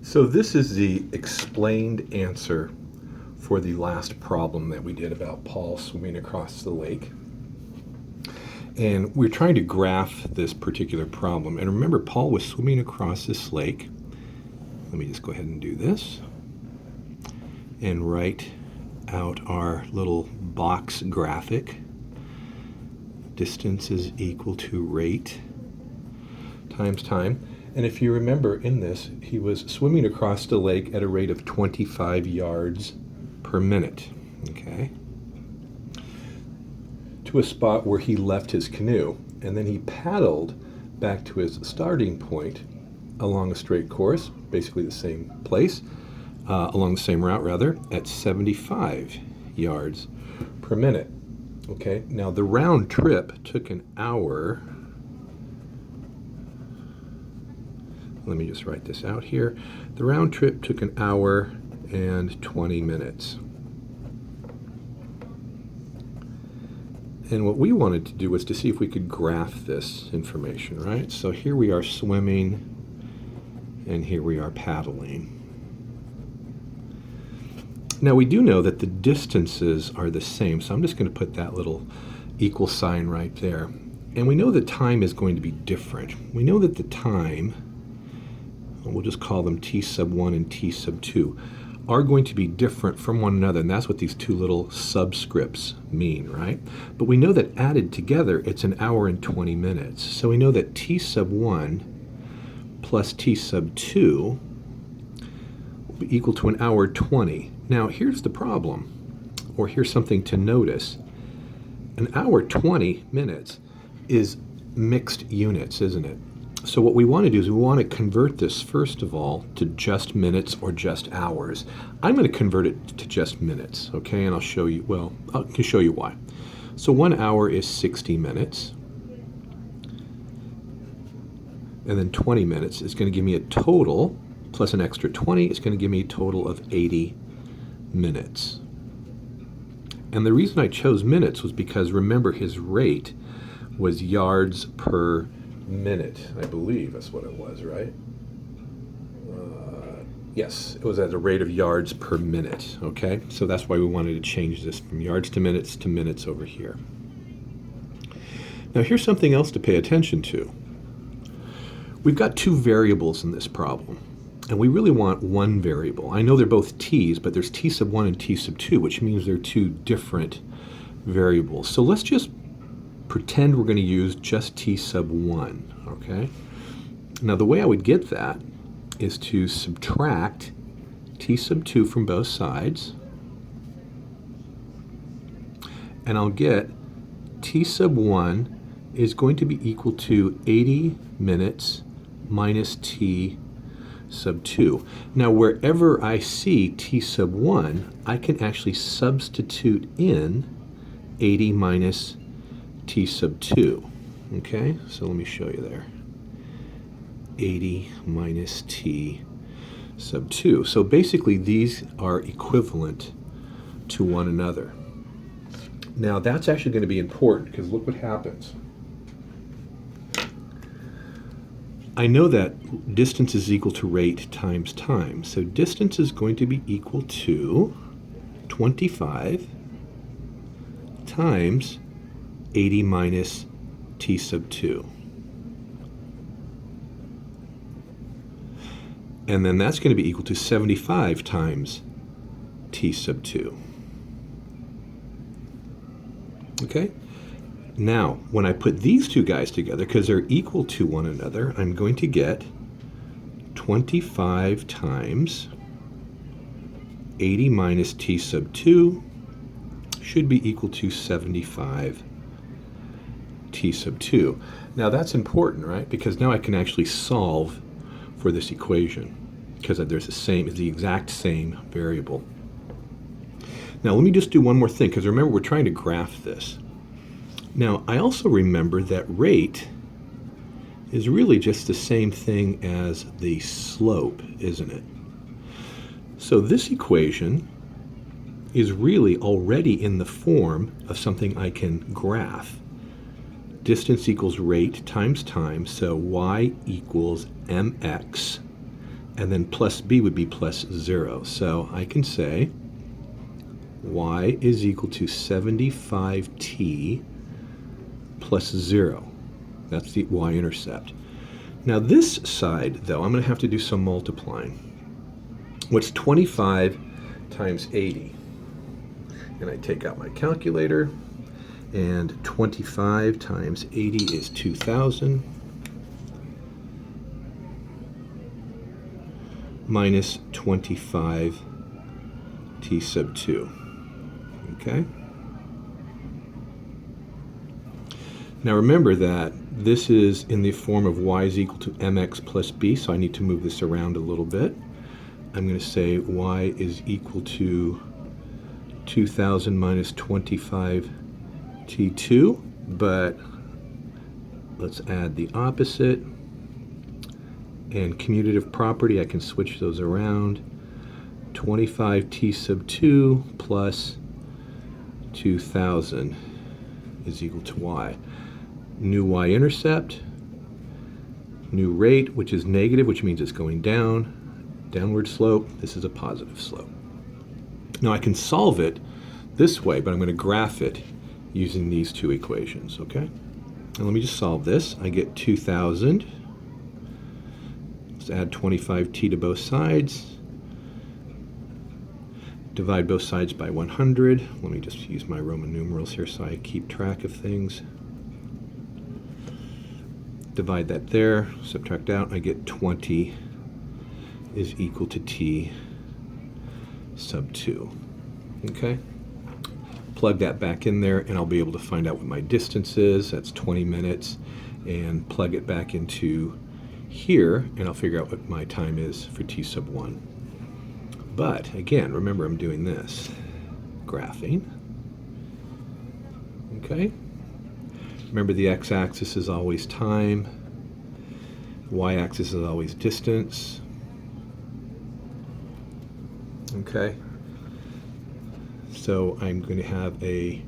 So this is the explained answer for the last problem that we did about Paul swimming across the lake. And we're trying to graph this particular problem. And remember, Paul was swimming across this lake. Let me just go ahead and do this and write out our little box graphic. Distance is equal to rate times time. And if you remember in this, he was swimming across the lake at a rate of 25 yards per minute, okay? To a spot where he left his canoe. And then he paddled back to his starting point along a straight course, basically the same place, along the same route rather, at 75 yards per minute. Okay, now the round trip took an hour. Let me just write this out here. The round trip took an hour and 20 minutes. And what we wanted to do was to see if we could graph this information, right? So here we are swimming, and here we are paddling. Now we do know that the distances are the same, so I'm just going to put that little equal sign right there. And we know the time is going to be different. We know that the time, we'll just call them t sub 1 and t sub 2, are going to be different from one another, and that's what these two little subscripts mean, right? But we know that added together, it's an hour and 20 minutes. So we know that t sub 1 plus t sub 2 will be equal to an hour 20. Now, here's the problem, or here's something to notice. An hour 20 minutes is mixed units, isn't it? So what we want to do is we want to convert this, first of all, to just minutes or just hours. I'm going to convert it to just minutes, okay? And I'll show you, well, I can show you why. So 1 hour is 60 minutes. And then 20 minutes is going to give me a total, plus an extra 20, it's going to give me a total of 80 minutes. And the reason I chose minutes was because, remember, his rate was yards per minute. I believe that's what it was, right? Yes, it was at a rate of yards per minute, okay? So that's why we wanted to change this from yards to minutes over here. Now here's something else to pay attention to. We've got two variables in this problem, and we really want one variable. I know they're both t's, but there's t sub 1 and t sub 2, which means they're two different variables. So let's just pretend we're going to use just t sub 1, okay? Now the way I would get that is to subtract t sub 2 from both sides, and I'll get t sub 1 is going to be equal to 80 minutes minus t sub 2. Now wherever I see t sub 1, I can actually substitute in 80 minus t sub 2. Okay, so let me show you there. 80 minus t sub 2. So basically these are equivalent to one another. Now that's actually going to be important, because look what happens. I know that distance is equal to rate times time. So distance is going to be equal to 25 times 80 minus t sub 2. And then that's going to be equal to 75 times t sub 2. Okay? Now, when I put these two guys together, because they're equal to one another, I'm going to get 25 times 80 minus t sub 2 should be equal to 75 t sub 2. Now that's important, right? Because now I can actually solve for this equation, because there's the exact same variable. Now let me just do one more thing, because remember, we're trying to graph this. Now I also remember that rate is really just the same thing as the slope, isn't it? So this equation is really already in the form of something I can graph. Distance equals rate times time, so y equals mx, and then plus b would be plus 0. So I can say y is equal to 75t plus 0. That's the y-intercept. Now this side, though, I'm going to have to do some multiplying. What's 25 times 80? And I take out my calculator, and 25 times 80 is 2,000. Minus 25 t sub 2. Okay? Now remember that this is in the form of y is equal to mx plus b, so I need to move this around a little bit. I'm going to say y is equal to 2,000 minus 25 t2, but let's add the opposite. And commutative property, I can switch those around. 25 t sub 2 plus 2,000 is equal to y. New y-intercept, new rate, which is negative, which means it's going down. Downward slope, this is a positive slope. Now I can solve it this way, but I'm going to graph it using these two equations, okay? Now let me just solve this. I get 2,000. Let's add 25t to both sides. Divide both sides by 100. Let me just use my Roman numerals here so I keep track of things. Divide that there, subtract out, I get 20 is equal to t sub 2. Okay? Plug that back in there and I'll be able to find out what my distance is. That's 20 minutes. And plug it back into here and I'll figure out what my time is for t sub 1. But again, remember I'm doing this. Graphing. Okay? Remember the x-axis is always time. Y-axis is always distance. Okay? So I'm going to have a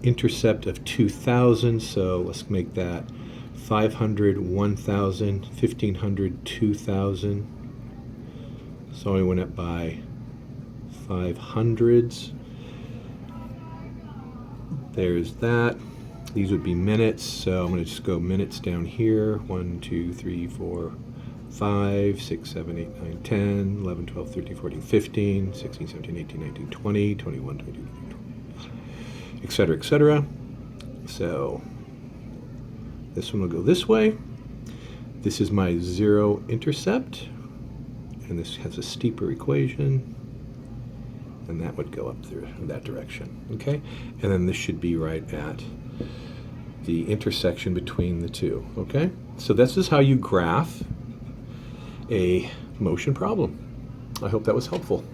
intercept of 2,000, so let's make that 500, 1,000, 1,500, 2,000. So I went up by 500s. There's that. These would be minutes, so I'm going to just go minutes down here. 1, 2, 3, 4, 5, 6, 7, 8, 9, 10, 11, 12, 13, 14, 15, 16, 17, 18, 19, 20, 21, 22, 23, etc., etc. So this one will go this way. This is my zero intercept, and this has a steeper equation, and that would go up through that direction. Okay, and then this should be right at the intersection between the two. Okay, so this is how you graph a motion problem. I hope that was helpful.